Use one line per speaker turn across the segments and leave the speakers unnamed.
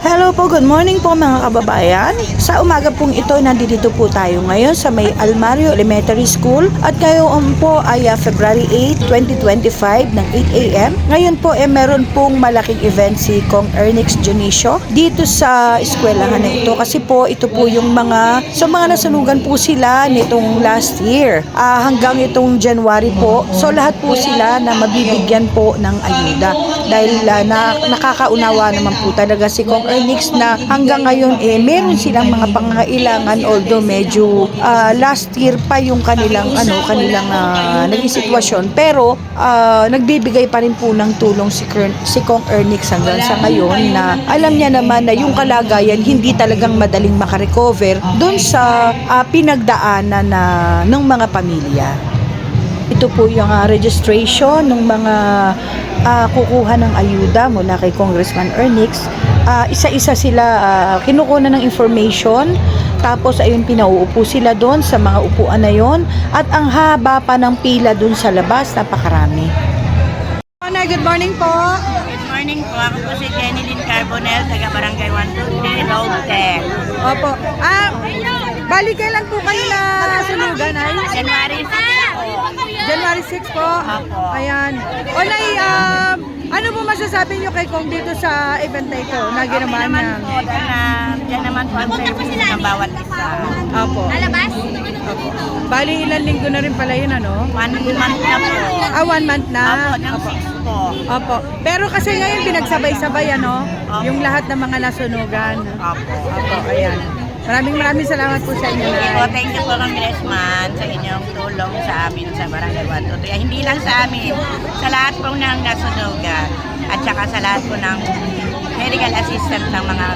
Hello po, good morning po mga kababayan. Sa umaga pong ito, nandito po tayo ngayon sa may Almario Elementary School at ngayon po ay February 8, 2025 ng 8 a.m. Ngayon po meron pong malaking event si Kong Ernix Dionisio dito sa eskwelahan na ito kasi po ito po yung mga nasunugan po sila nitong last year hanggang itong January po. So lahat po sila na mabibigyan po ng ayuda dahil nakakaunawa naman po talaga si Kong Ernix na hanggang ngayon meron silang mga pangangailangan, although medyo last year pa yung kanilang naging sitwasyon, pero nagbibigay pa rin po ng tulong si Kong Ernix hanggang sa ngayon na alam niya naman na yung kalagayan hindi talagang madaling makarecover doon sa pinagdaanan ng mga pamilya. Ito po yung registration ng mga kukuha ng ayuda mula kay Congressman Ernix. Isa-isa sila kinukuha ng information, tapos ayun pinauupo sila doon sa mga upuan na yon at ang haba pa ng pila doon sa labas, napakarami. Good morning po.
Good morning po. Ako po si Jenny Lynn Carbonell, taga Barangay 123, Lote.
Opo. Bali kailan po kayo na sunugan ay?
January 6 po.
January 6 po.
Opo.
Ayan. Onay, ano po masasabi nyo kay Kong dito sa event na ito na ginawa
naman
niya?
po, dyan naman po ang service ng bawat isa.
Opo.
Lalabas?
Opo. Bali ilang linggo na rin pala yun, ano?
1 month na po.
1 month na?
Opo, ng 6 po.
Opo. Pero kasi ngayon pinagsabay-sabay, ano?
Opo.
Yung lahat ng mga nasunugan.
Opo.
Opo, ayan. Maraming salamat po sa inyo.
Thank you po, Congressman, sa inyong tulong sa amin sa Barangay 123. Hindi lang sa amin, sa lahat po ng nasunugan at saka sa lahat po ng medical assistance ng mga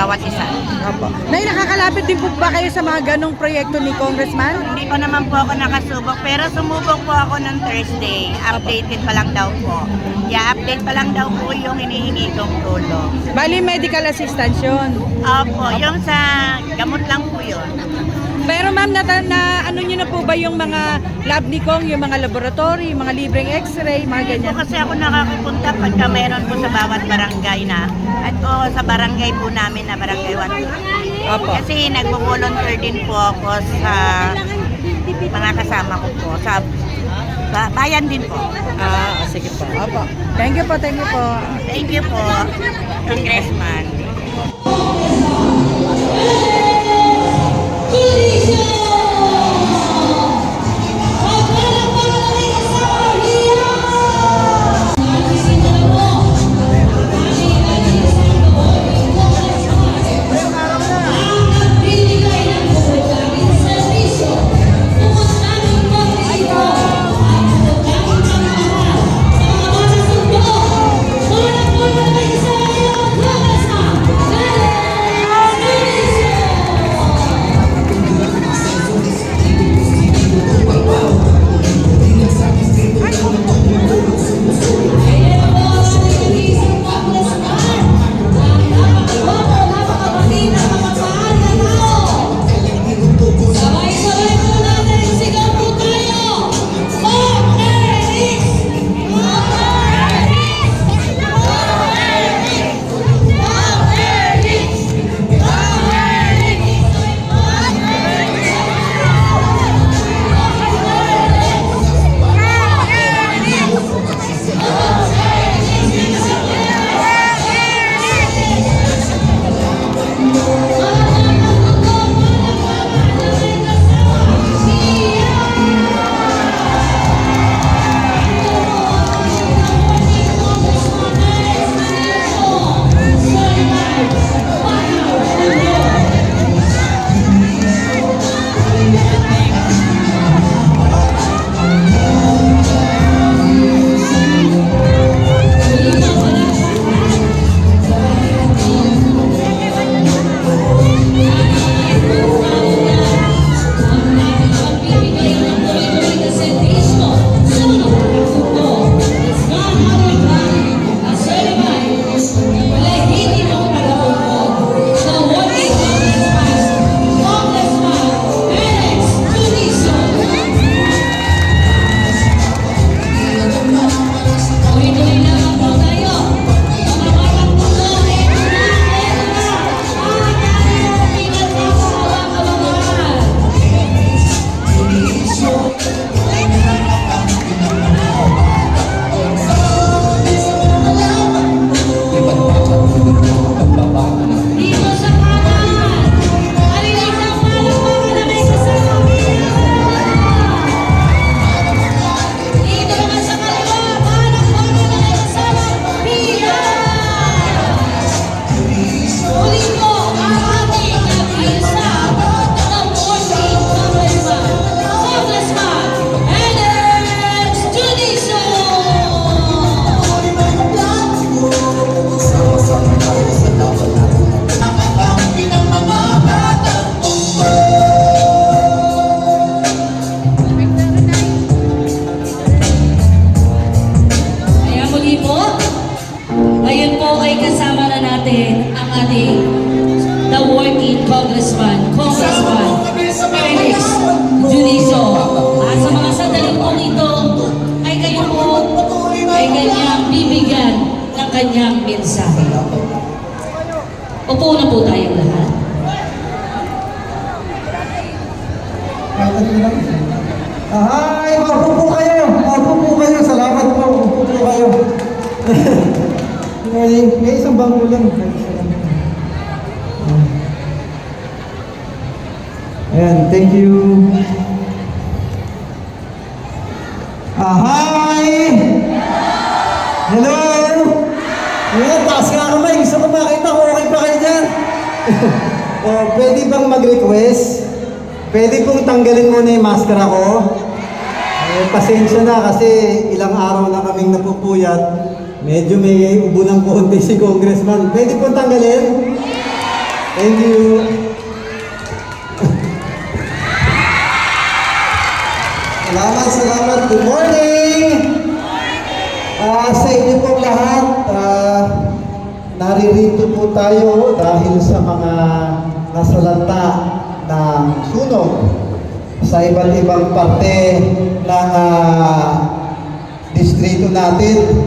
bawat isa.
Opo. Nay, nakakalapit din po ba kayo sa mga ganong proyekto ni Congressman?
Hindi pa naman po ako nakasubok, pero sumubok po ako ng Thursday. Updated pa lang daw po. Update pa lang daw po yung hinihingi kong tulong.
Bali, medical assistance yun.
Opo, yung sa gamot lang po yun.
Pero ma'am, ano nyo na po ba yung mga lab ni Kong, yung mga laboratory, mga libreng x-ray, mga ganyan?
Po kasi ako nakakapunta pagka meron po sa bawat barangay na at sa barangay po namin na Barangay 123.
Opo.
Kasi nagbo-volunteer din po ako sa mga kasama ko po sa bayan din po.
Sige po. Opo. Thank you po.
Thank you po, Congressman.
kanyang mensahe. Upo na po tayong lahat.
Hi! Maupo po kayo! Maupo po kayo! Salamat po! Maupo po kayo! may isang bangko lang. Ayan, thank you. Hi! Hello! Ayan, taas nga kamay. Gusto ko makita kung okay pa kayo dyan. Pwede bang mag-request? Pwede pong tanggalin muna yung maskara ko. Pasensya na kasi ilang araw na kaming napupuyat. Medyo may ubo ng konti si Congressman. Pwede pong tanggalin? Thank you. Salamat. Good morning! Sa inyo pong lahat, naririto po tayo dahil sa mga nasalanta ng sunog sa iba't ibang parte ng distrito natin.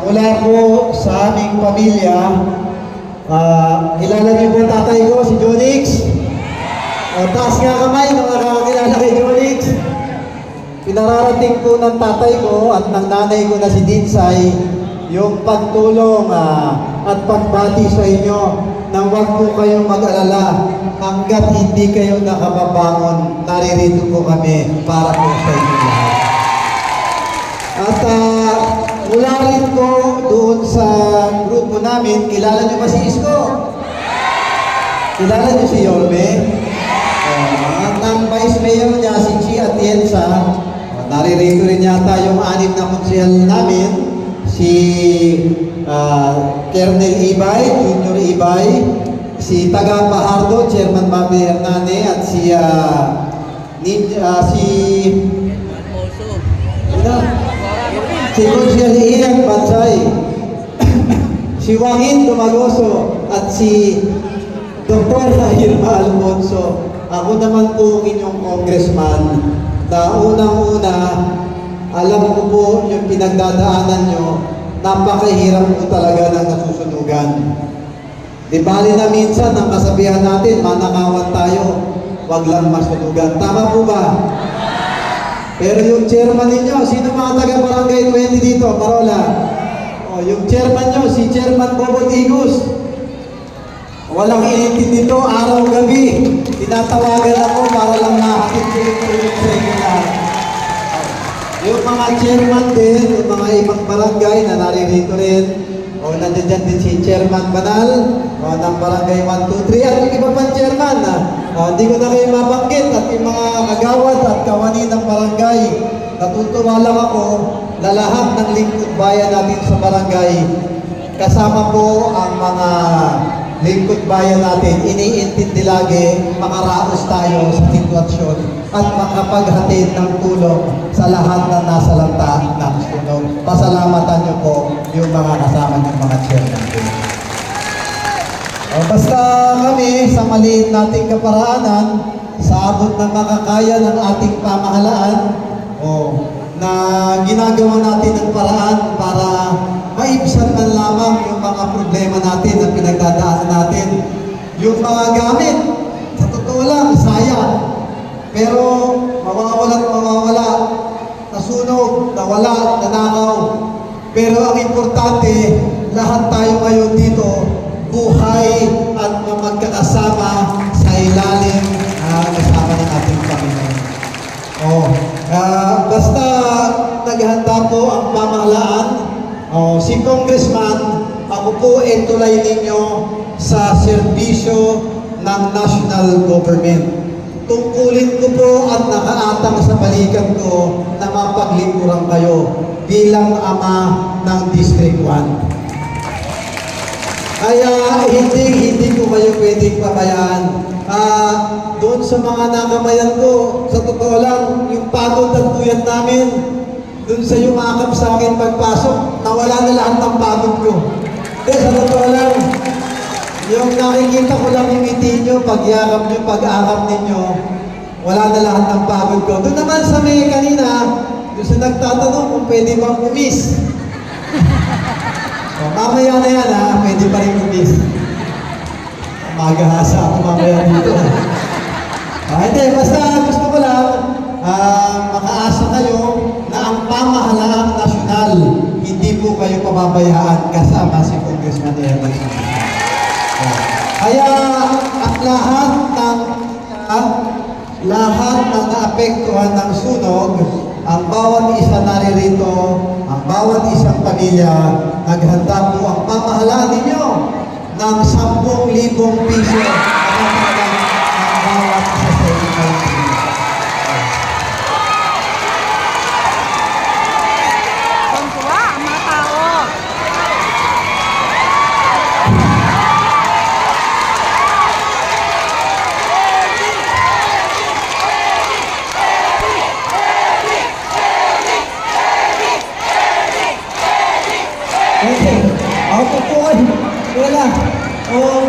Mula po sa aming pamilya, kilala niyo po ang tatay ko, si Jonix. Taas nga kamay nung nakakakilala kay Jonix. Pinararating po ng tatay ko at ng nanay ko na si Dinsay yung pagtulong at pagbati sa inyo nang huwag po kayong mag-alala hanggat hindi kayo nakababangon, naririto po kami para po sa inyo lahat. At mula rin po doon sa grupo namin, kilala niyo ba si Isko? Kilala niyo si Yorme? At ang vice mayor niya, si Chi Atienza, naririto rin yata yung 6 na konsehal namin, si Colonel Ibay, Junior Ibay, si Taga Pahardo, Chairman Bobby Hernane, at si Konsehal Ian Bansay, si Wangin Tumagoso, at si Dr. Irma Alfonso. Ako naman po inyong congressman na unang-una, alam ko po yung pinagdadaanan nyo, napakahirap po talaga ng nasusunugan. Di bali na minsan ang kasabihan natin, manakawan tayo, wag lang masunugan. Tama po ba? Pero yung chairman ninyo, sino mga taga-barangay 20 dito, Parola? Yung chairman nyo, si Chairman Bobot Igus. Walang initin dito, araw-gabi. Tinatawagan ako para lang nakakit ko yung tulong sa inyo lahat. Yung mga chairman din, yung mga ibang barangay na naririto rin, nandiyan din si Chairman Banal, ng barangay 1, 2, 3, at yung iba pang chairman, hindi ko na kayo mabanggit, at yung mga kagawad at kawani ng barangay, natutuwa lang ako na lahat ng lingkod bayan natin sa barangay, kasama po ang mga lingkod bayan natin, iniintindi lagi, makaraos tayo sa sitwasyon at makapaghatid ng tulong sa lahat na nasa lanta ng sunog. Pasalamatan niyo po yung mga kasama ng mga chair natin. Basta kami sa maliit nating kaparaanan, sa abot ng makakaya ng ating pamahalaan, na ginagawa natin ng paraan para maibsan man lamang yung mga problema natin na pinagdadaanan natin. Yung mga gamit, sa totoo lang, sayang. Pero mawawala at mawawala, nasunog, nawala, nanakaw. Pero ang importante, lahat tayo ngayon dito, buhay at magkakasama sa ilalim kasama ng ating Panginoon. Basta naghanda po ang pamahalaan, si Congressman, ako po tulay ninyo sa serbisyo ng national government. Tungkulin ko po at nakaatang sa balikan ko na mapaglingkuran kayo bilang ama ng District 1. Kaya hindi ko kayo pwedeng pabayaan. Doon sa mga nakamayan ko, sa totoo lang, yung pagod at tuyat namin, doon sa yumakap sa akin pagpasok, nawala na lahat ng pagod ko. Kasi sa totoo lang, yung nakikita ko lang yung ngiti nyo, pagyakap nyo, pag-akap ninyo, wala na lahat ng pagod ko. Doon naman sa may kanina, doon sa nagtatanong kung pwede bang umis. Mamaya na yan ha, pwede pa rin mag-miss. Magahasa ako mamaya dito. Hindi, basta gusto ko lang makaasa kayo na ang pamahalaang nasyonal, hindi po kayo pababayaan kasama si Congressman Ernest. Kaya at lahat ng naapektuhan ng sunog, ang bawat isa naririto, ang bawat isang pamilya, naghanda po ang pamahalaan ninyo ng 10,000 piso ang bawat isa sa inyo.
Tuwa ang mga tao.
Okay. Ako po ay wala.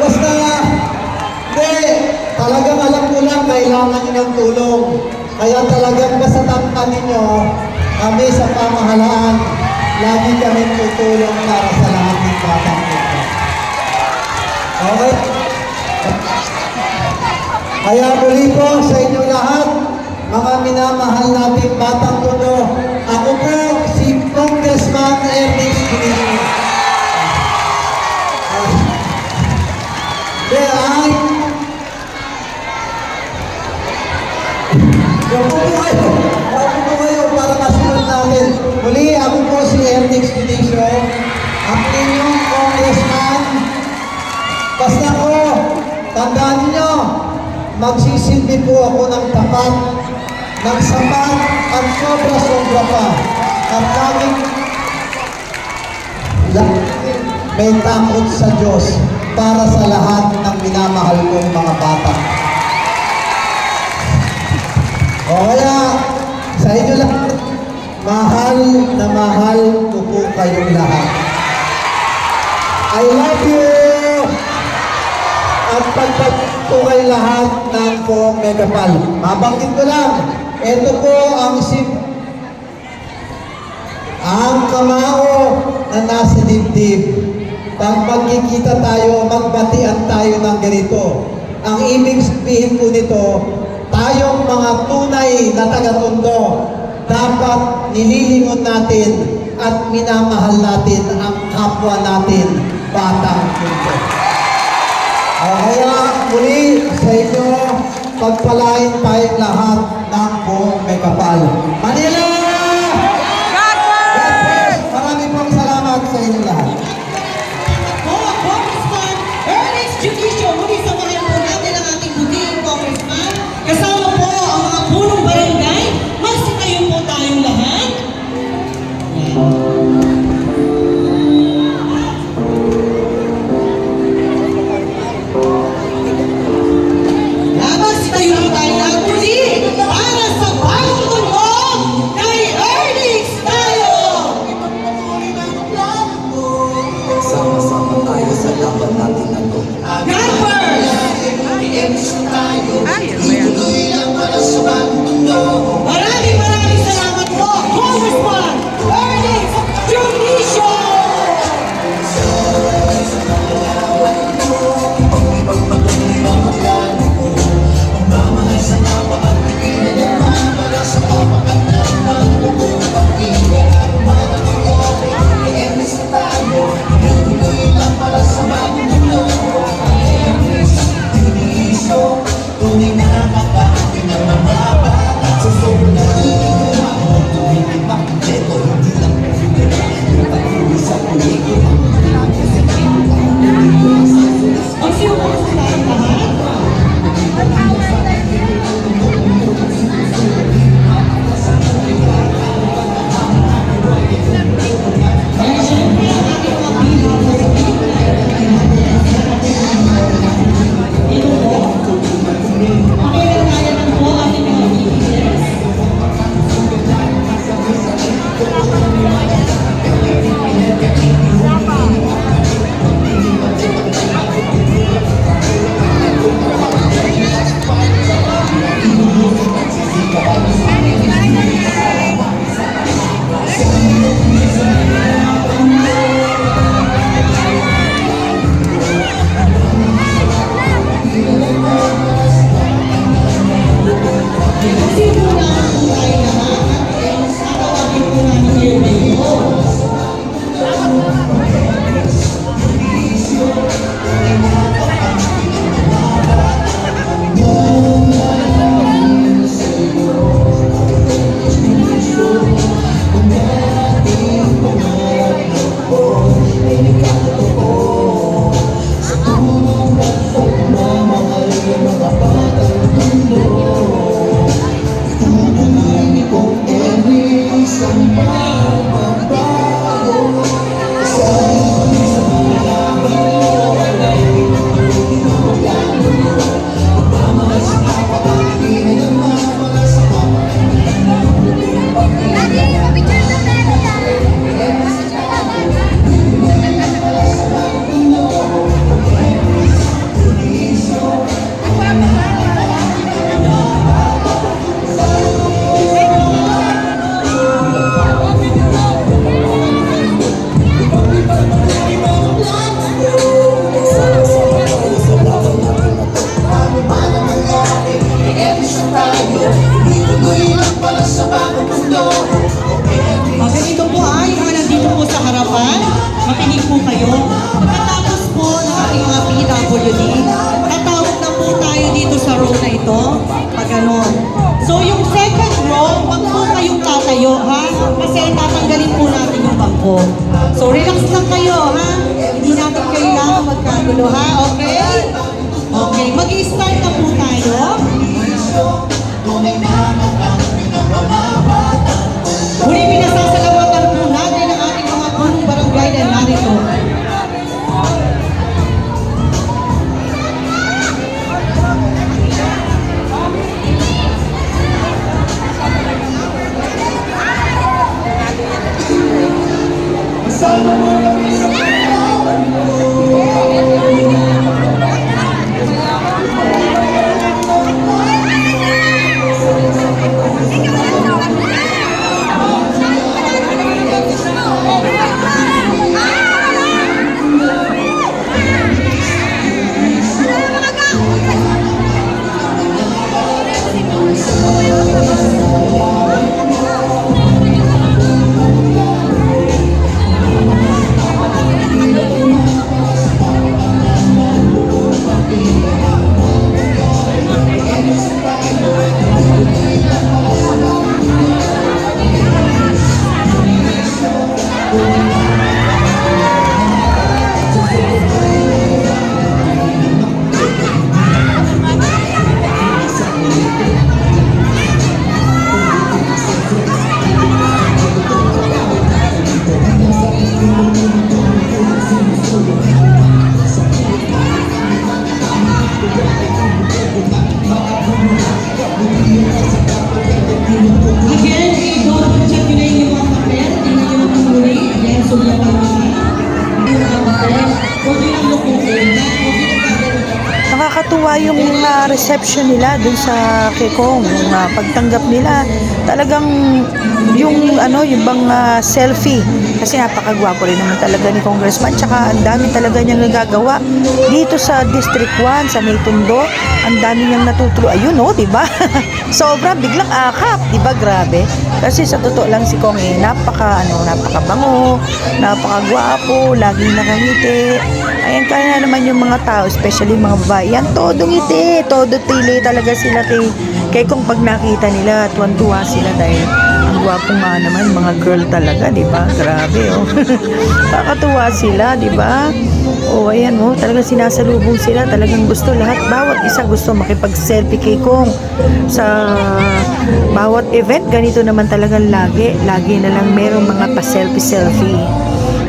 Basta hindi. Talagang alam ko lang kailangan nyo ng tulong. Kaya talagang masatampan ninyo kami sa pamahalaan. Lagi kami tutulong para sa lahat ng batang ito. Okay? Kaya muli po sa inyo lahat, mga minamahal nating batang tundo, ako po si Congressman Ernest Quirino. Ako po kayo para masunod natin. Muli, ako po si Ernest Quirino, ang inyong congressman. Basta ko, tandaan niyo, magsisilbi po ako ng tapat, ng sapat, at sobra-sobra pa. At laging may takot sa Diyos para sa lahat ng minamahal kong mga bata. O kaya, sa inyo lahat, mahal na mahal ko po kayong lahat. I love you! At pagpapit po kayo lahat ng Poong Megapal. Mabanggit ko lang, ito po ang kamao na nasa dibdib. Pag magkikita tayo, magbatian tayo ng ganito. Ang ibig sabihin po nito, tayong mga tunay na taga-Tondo, dapat nililingon natin at minamahal natin ang kapwa natin, batang Tondo. Kaya muli sa inyo, pagpalain tayong lahat ng Poong Megapal. Manila! God bless! Marami pong salamat sa inyo lahat.
Congressman Ernest Quirino, muli samahan po natin ang ating butiing congressman. Kasama po ang mga punong barangay. Magsitayo po tayong lahat. Magsitayo po tayong lahat muli para sa bagong tunog dito. Pag ganon. So yung second row, wag po kayong tatayo ha. Kasi tatanggalin po natin yung bangko. So relax lang kayo ha. Hindi natin kailangan magkagulo ha. Okay? Okay, mag-i-start na po tayo. Muli pinasasalamatan po natin ang ating mga punong barangay na narito. Again, i-double check nyo na yung mga papel. Tingnan nyo ang muli. Again, sulyatan nyo na. Yung mga papel. Huwag nyo lang lukutin. Huwag nyo lang.
Nakakatuwa yung reception nila dun sa Kekong, yung pagtanggap nila. Talagang yung yung bang selfie, kasi napakagwapo rin naman talaga ni Congressman, tsaka ang dami talaga niyang nagagawa dito sa District 1 sa May Tondo. Ang dami niyang natutulo. Ayun di ba? Sobra biglang akap, di ba? Grabe. Kasi sa totoo lang si Kong napakabango, napakagwapo, laging nakangiti. Ayan, kaya naman yung mga tao, especially mga babae, yan, todo ngiti, todo tili talaga sila kay kung pag nakita nila, tuwan-tuwa sila dahil ang gwapo nga naman, mga girl talaga, di ba? Grabe, kakatuwa sila, di ba? Ayan, talagang sinasalubong sila, talagang gusto lahat, bawat isa gusto makipag-selfie kay Kong sa bawat event, ganito naman talagang lagi na lang merong mga pa-selfie.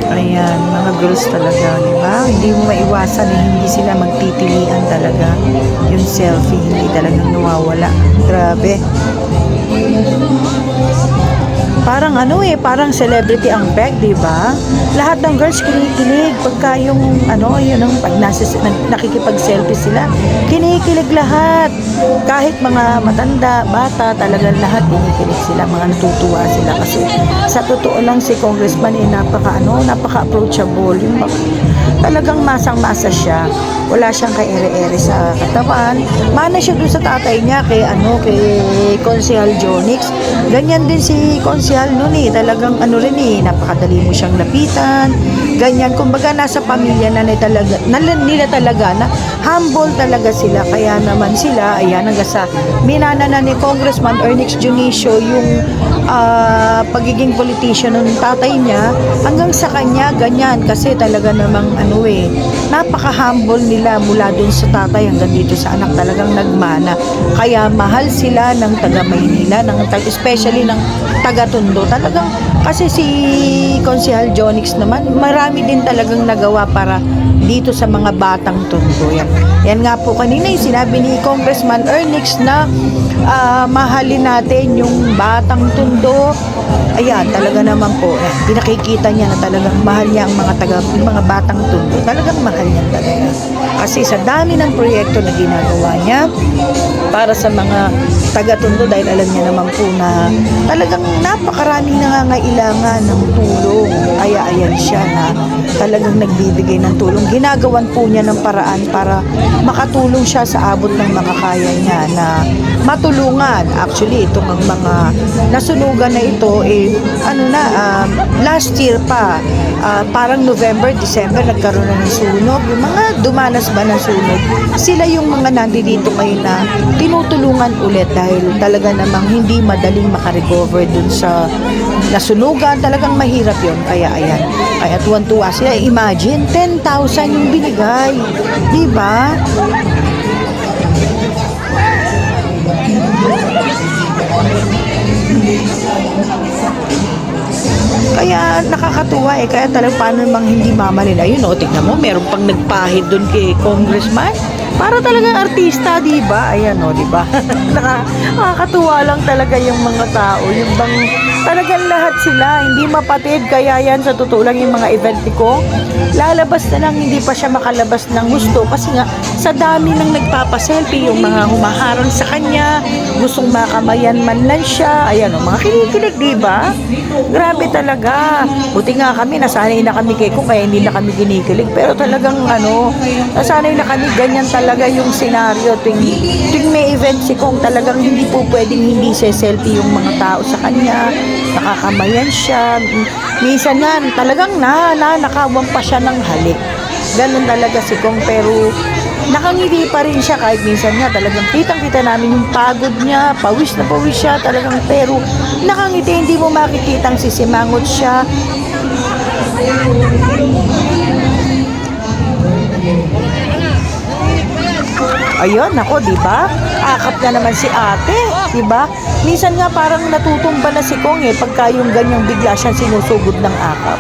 Ayan, mga girls talaga, di ba? Hindi mo maiwasan hindi sila magtitilian talaga. Yung selfie, hindi talagang nawawala. Grabe. Parang parang celebrity ang peg, di ba? Lahat ng girls kinikilig pagka yung pag nakikipag-selfie sila, kinikilig lahat. Kahit mga matanda, bata, talagang lahat kinikilig sila, mga natutuwa sila kasi sa totoo lang si Congressman napaka-approachable. Yung talagang masang-masa siya. Wala siyang kaere-ere sa katawan. Mana siya doon sa tatay niya kay Konsehal Jonix. Ganyan din si Konsehal noon talagang napakadali mo siyang lapitan. Ganyan, kumbaga nasa pamilya na nila talaga na humble talaga sila. Kaya naman sila, ayan, hanggang sa minana na ni Congressman Ernix Junicio yung pagiging politician ng tatay niya, hanggang sa kanya, ganyan. Kasi talaga namang napaka-humble nila mula dun sa tatay hanggang dito sa anak, talagang nagmana. Kaya mahal sila ng taga-Maynila, especially ng taga-Tondo. Talagang, kasi si Konsehal Jonix naman, marami din talagang nagawa para dito sa mga batang Tondo. Yan nga po kanina yung sinabi ni Congressman Ernix na mahalin natin yung batang Tondo. Ayan, talaga naman po, pinakikita niya na talagang mahal niya ang mga batang Tondo. Talagang mahal niya talaga. Kasi sa dami ng proyekto na ginagawa niya para sa mga taga-Tondo, dahil alam niya naman po na talagang napakaraming nangangailangan ng tulong. Kaya ayan siya na talagang nagbibigay ng tulong. Ginagawan po niya ng paraan para makatulong siya sa abot ng makakaya niya na matulungan. Actually, itong mga nasunugan na ito, last year pa, parang November, December, nagkaroon na ng sunog. Yung mga dumanas ba ng sunog, sila yung mga nandito ngayon na tinutulungan ulit dahil talaga namang hindi madaling makarecover dun sa nasunugan. Talagang mahirap yon. Kaya ayan, kaya tuwan-tuwa sila. Imagine, 10,000 yung binigay. Diba? Kaya nakakatuwa kaya talagang paano namang hindi mamalin. Ayun tignan mo, meron pang nagpahid doon kay Congressman. Para talagang artista, di ba? Ayan di ba? Nakakatuwa lang talaga yung mga tao. Yung bang talagang lahat sila, hindi mapatid. Kaya yan, sa totoo lang yung mga event ni Kong, lalabas na lang, hindi pa siya makalabas ng gusto. Kasi nga, sa dami ng nagpapaselfie, yung mga humaharang sa kanya, gustong makamayan man lang siya. Ayan mga kinikilig, di ba? Grabe talaga. Buti nga kami, nasanay na kami kay Kong, kaya hindi na kami kinikilig. Pero talagang nasanay na kami, ganyan talaga yung senaryo. Tuwing may event si Kong, talagang hindi po pwedeng hindi selfie yung mga tao sa kanya. Nakakamayan siya. Minsan nga, talagang nakawang pa siya ng halik. Ganun talaga si Kong, pero nakangiti pa rin siya kahit minsan nga talagang kitang-kita namin yung pagod niya, pawis na pawis siya talagang, pero nakangiti, hindi mo makikitang sisimangot siya. Ayun, ako, di ba? Akap na naman si ate, di ba? Minsan nga parang natutumba na si Kong pagka yung ganyang bigla siyang sinusugod ng akap.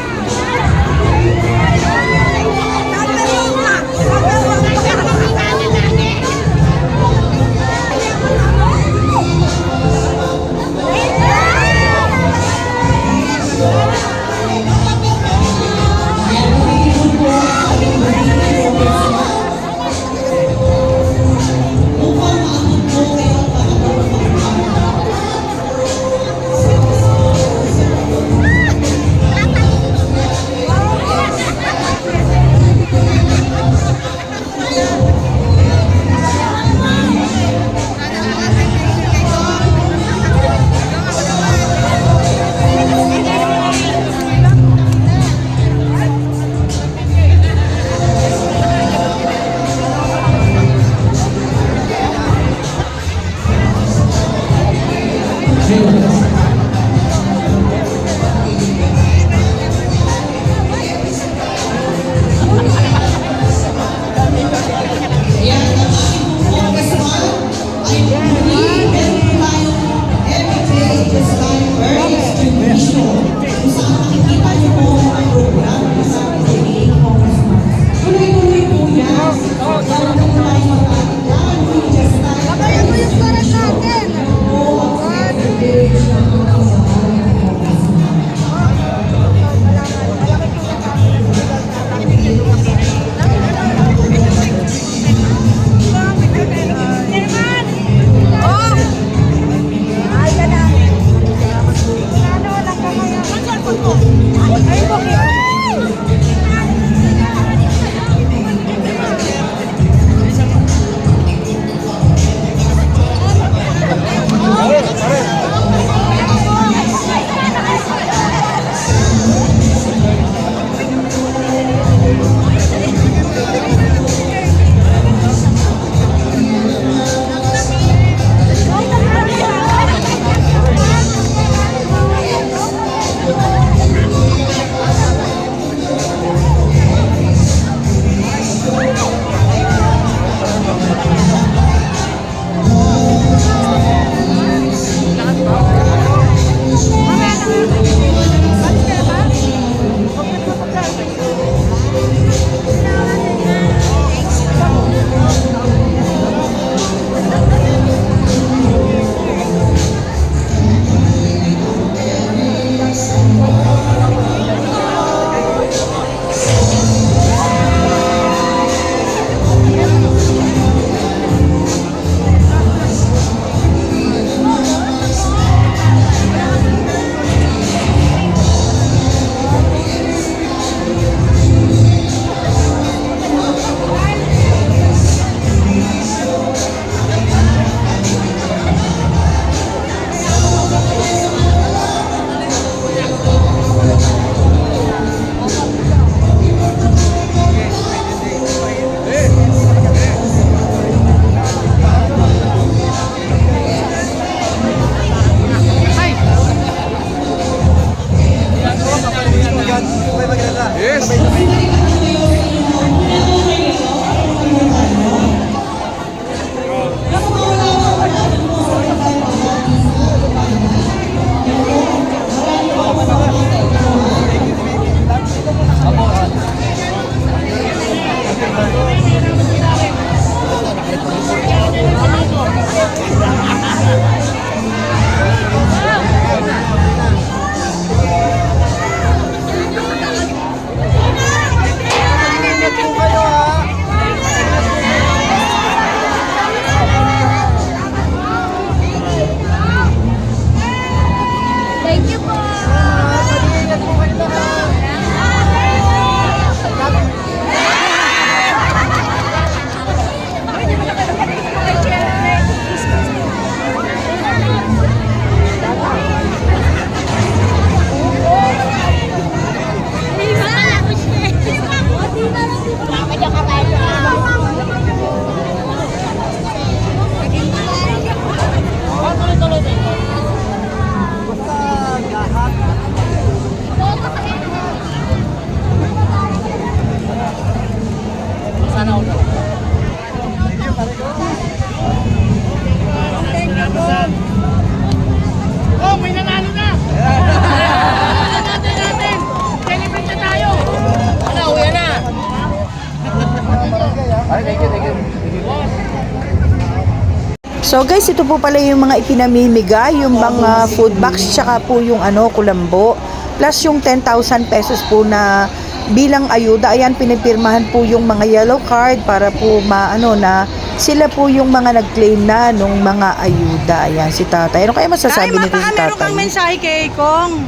So guys, ito po pala yung mga ipinamimigay, yung mga food box, tsaka po yung kulambo, plus yung 10,000 pesos po na bilang ayuda. Ayan, pinipirmahan po yung mga yellow card para po na sila po yung mga nag-claim na nung mga ayuda. Ayan, si tatay. Ano kaya masasabi nito si
meron kang
tatay?
mensahe kay Kong.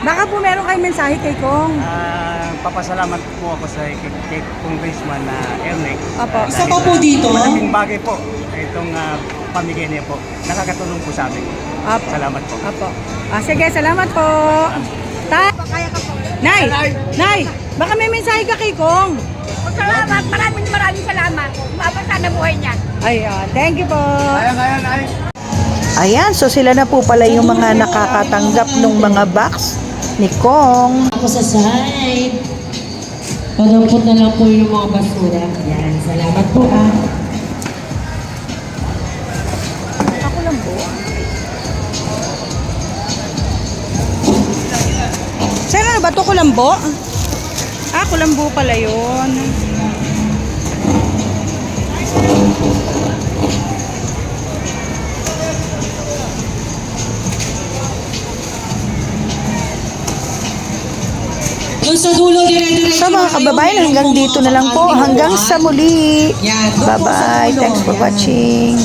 Baka po meron kayong mensahe kay Kong.
Papasalamat po ako sa kay Congressman na Ernex.
Apo.
Isa pa po dito.
Malaking bagay po itong pamigay niya po. Nakakatulong po sa amin.
Apo.
Salamat po.
Apo. Sige, salamat po. Nay! Nay! Baka may mensahe ka kay Kong.
Salamat, maraming salamat. Mabasa na buhay niya.
Ay, thank you po.
Ayan, so sila na po pala yung mga nakakatanggap ng mga box ni Kong.
Ako sa side. Padampot na lang po yung mga basura. Yan, salamat po
Ako lang po. Sir, ano ba ito? Kulambo? Kulambo pala yun.
Sa dulo, dire-diretso.
So mga kababayan, hanggang dito na lang po. Hanggang sa muli.
Yan, doon po sa
Bye-bye.
dulo.
Thanks for
Yan.
watching.